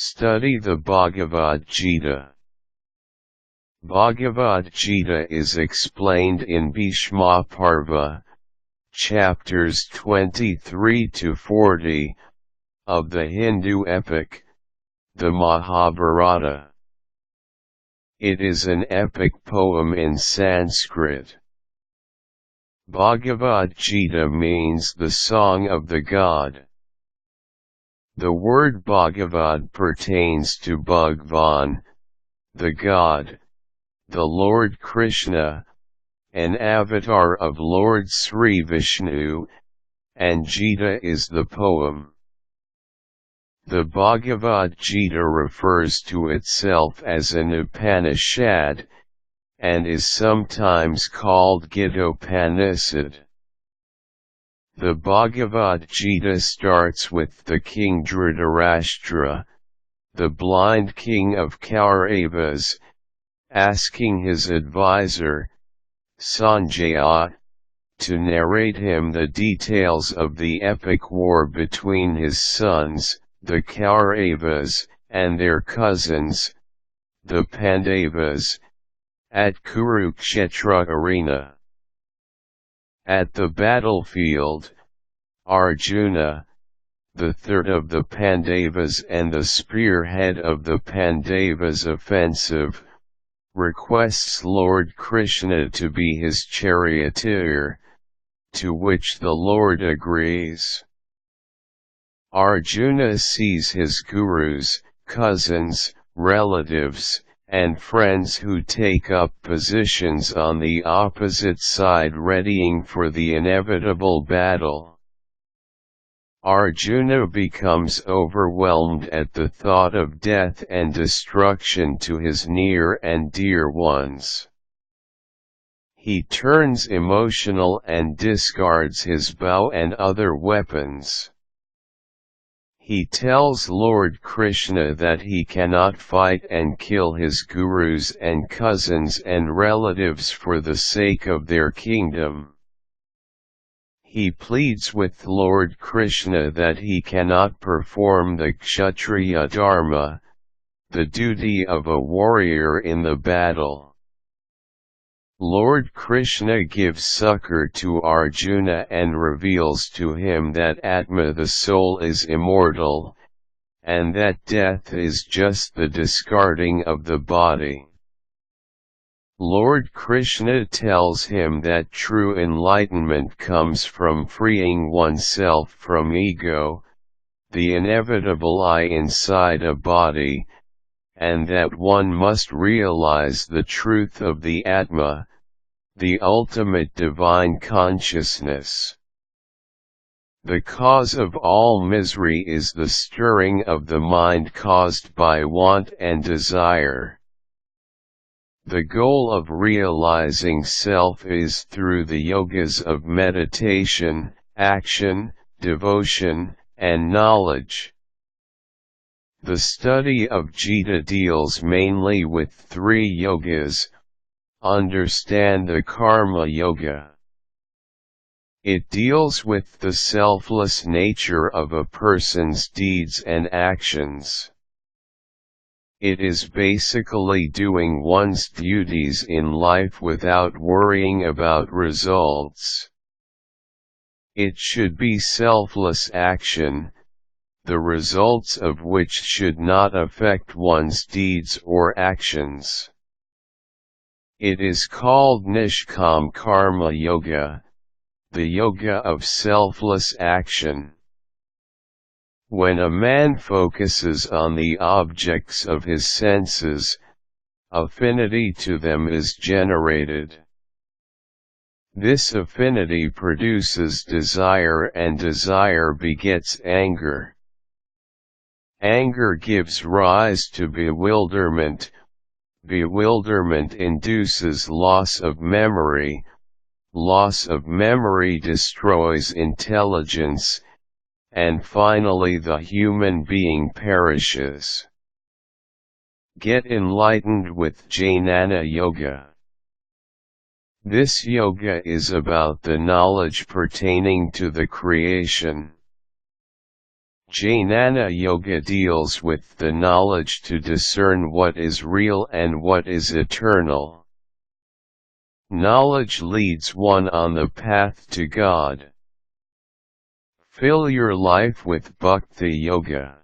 Study the Bhagavad Gita. Bhagavad Gita is explained in Bhishma Parva, chapters 23 to 40, of the Hindu epic, the Mahabharata. It is an epic poem in Sanskrit. Bhagavad Gita means the song of the god. The word Bhagavad pertains to Bhagavan, the god, the Lord Krishna, an avatar of Lord Sri Vishnu, and Gita is the poem. The Bhagavad Gita refers to itself as an Upanishad, and is sometimes called Gitopanisad. The Bhagavad Gita starts with the King Dhritarashtra, the blind king of Kauravas, asking his advisor, Sanjaya, to narrate him the details of the epic war between his sons, the Kauravas, and their cousins, the Pandavas, at Kurukshetra arena. At the battlefield, Arjuna, the third of the Pandavas and the spearhead of the Pandavas' offensive, requests Lord Krishna to be his charioteer, to which the Lord agrees. Arjuna sees his gurus, cousins, relatives, and friends who take up positions on the opposite side readying for the inevitable battle. Arjuna becomes overwhelmed at the thought of death and destruction to his near and dear ones. He turns emotional and discards his bow and other weapons. He tells Lord Krishna that he cannot fight and kill his gurus and cousins and relatives for the sake of their kingdom. He pleads with Lord Krishna that he cannot perform the Kshatriya Dharma, the duty of a warrior in the battle. Lord Krishna gives succor to Arjuna and reveals to him that Atma the Soul is immortal, and that death is just the discarding of the body. Lord Krishna tells him that true enlightenment comes from freeing oneself from ego, the inevitable I inside a body, and that one must realize the truth of the Atma, the ultimate divine consciousness. The cause of all misery is the stirring of the mind caused by want and desire. The goal of realizing self is through the yogas of meditation, action, devotion, and knowledge. The study of Gita deals mainly with three yogas. Understand the Karma Yoga. It deals with the selfless nature of a person's deeds and actions. It is basically doing one's duties in life without worrying about results. It should be selfless action, the results of which should not affect one's deeds or actions. It is called Nishkam Karma Yoga, the yoga of selfless action. When a man focuses on the objects of his senses, affinity to them is generated. This affinity produces desire and desire begets anger. Anger gives rise to bewilderment. Bewilderment induces loss of memory. Loss of memory destroys intelligence, and finally the human being perishes. Get enlightened with Jnana Yoga. This yoga is about the knowledge pertaining to the creation. Jnana Yoga deals with the knowledge to discern what is real and what is eternal. Knowledge leads one on the path to God. Fill your life with Bhakti Yoga.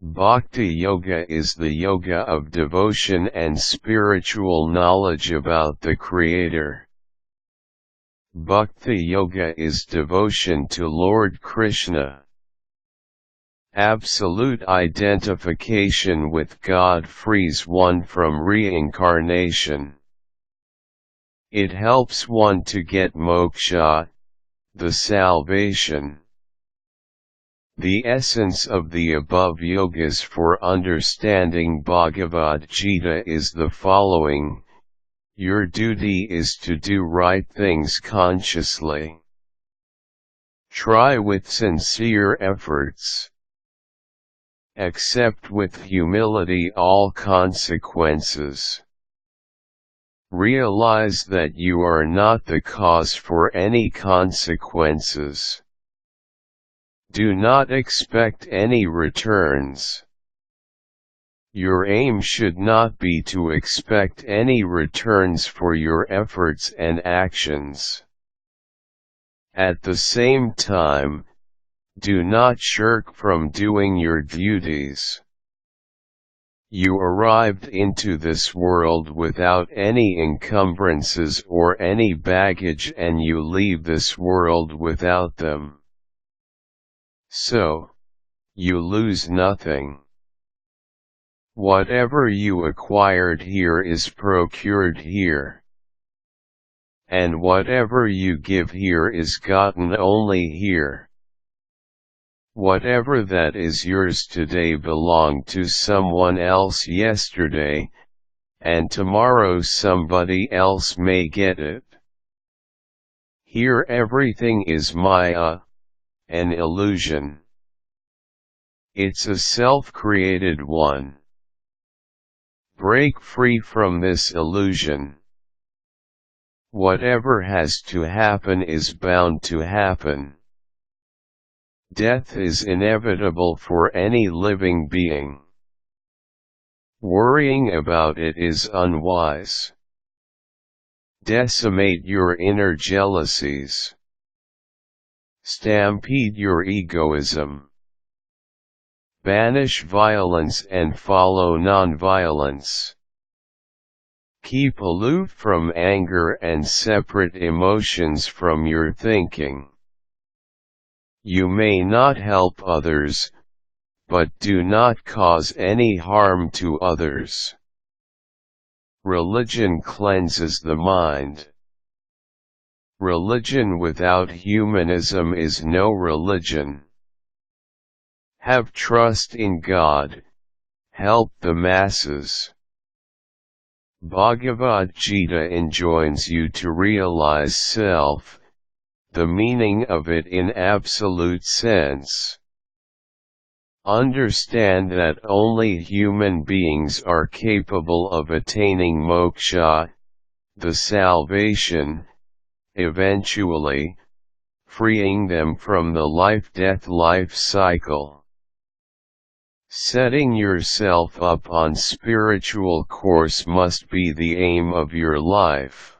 Bhakti Yoga is the yoga of devotion and spiritual knowledge about the Creator. Bhakti Yoga is devotion to Lord Krishna. Absolute identification with God frees one from reincarnation. It helps one to get moksha, the salvation. The essence of the above yogas for understanding Bhagavad Gita is the following: your duty is to do right things consciously. Try with sincere efforts. Accept with humility all consequences. Realize that you are not the cause for any consequences. Do not expect any returns. Your aim should not be to expect any returns for your efforts and actions. At the same time, do not shirk from doing your duties. You arrived into this world without any encumbrances or any baggage, and you leave this world without them. So, you lose nothing. Whatever you acquired here is procured here. And whatever you give here is gotten only here. Whatever that is yours today belonged to someone else yesterday, and tomorrow somebody else may get it. Here everything is Maya, an illusion. It's a self-created one. Break free from this illusion. Whatever has to happen is bound to happen. Death is inevitable for any living being. Worrying about it is unwise. Decimate your inner jealousies. Stampede your egoism. Banish violence and follow non-violence. Keep aloof from anger and separate emotions from your thinking. You may not help others, but do not cause any harm to others. Religion cleanses the mind. Religion without humanism is no religion. Have trust in God. Help the masses. Bhagavad Gita enjoins you to realize self, the meaning of it in absolute sense. Understand that only human beings are capable of attaining moksha, the salvation, eventually, freeing them from the life-death-life cycle. Setting yourself up on spiritual course must be the aim of your life.